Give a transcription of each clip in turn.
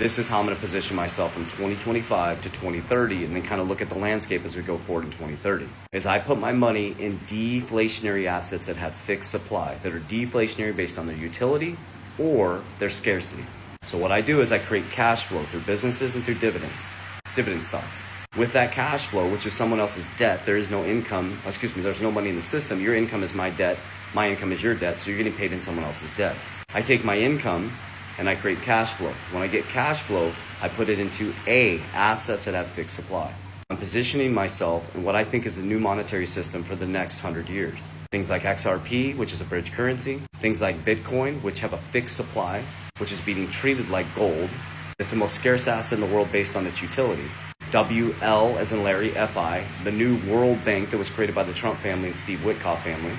This is how I'm going to position myself from 2025 to 2030 and then kind of look at the landscape as we go forward in 2030. Is I put my money in deflationary assets that have fixed supply, that are deflationary based on their utility or their scarcity. So what I do is I create cash flow through businesses and through dividend stocks. With that cash flow, which is someone else's debt, there is no income, there's no money in the system. Your income is my debt, my income is your debt, so you're getting paid in someone else's debt. I take my income and I create cash flow. When I get cash flow, I put it into assets that have fixed supply. I'm positioning myself in what I think is a new monetary system for the next 100 years. Things like XRP, which is a bridge currency. Things like Bitcoin, which have a fixed supply, which is being treated like gold. It's the most scarce asset in the world based on its utility. WL, as in Larry, FI, the new World Bank that was created by the Trump family and Steve Witkoff family,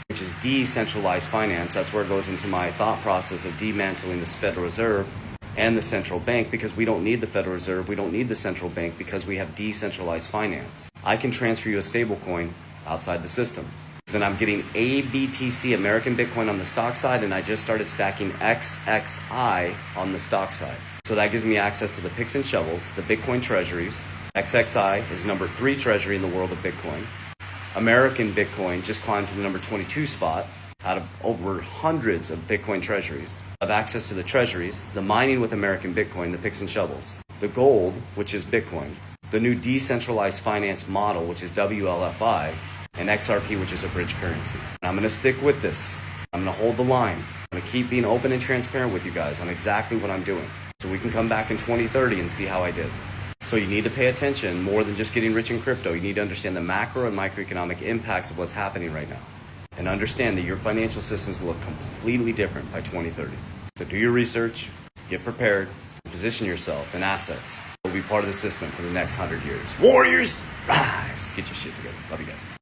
which is decentralized finance. That's where it goes into my thought process of demantling the Federal Reserve and the central bank, because we don't need the Federal Reserve, we don't need the central bank, because we have decentralized finance. I can transfer you a stable coin outside the system. Then I'm getting ABTC, American Bitcoin, on the stock side, and I just started stacking XXI on the stock side. So that gives me access to the picks and shovels, the Bitcoin treasuries. XXI is number 3 treasury in the world of Bitcoin. American Bitcoin just climbed to the number 22 spot out of over hundreds of Bitcoin treasuries. I have access to the treasuries, the mining with American Bitcoin, the picks and shovels, the gold, which is Bitcoin, the new decentralized finance model, which is WLFI, and XRP, which is a bridge currency. And I'm going to stick with this. I'm going to hold the line. I'm going to keep being open and transparent with you guys on exactly what I'm doing, so we can come back in 2030 and see how I did. So you need to pay attention more than just getting rich in crypto. You need to understand the macro and microeconomic impacts of what's happening right now, and understand that your financial systems will look completely different by 2030. So do your research, get prepared, position yourself in assets. You'll be part of the system for the next 100 years. Warriors, rise! Get your shit together. Love you guys.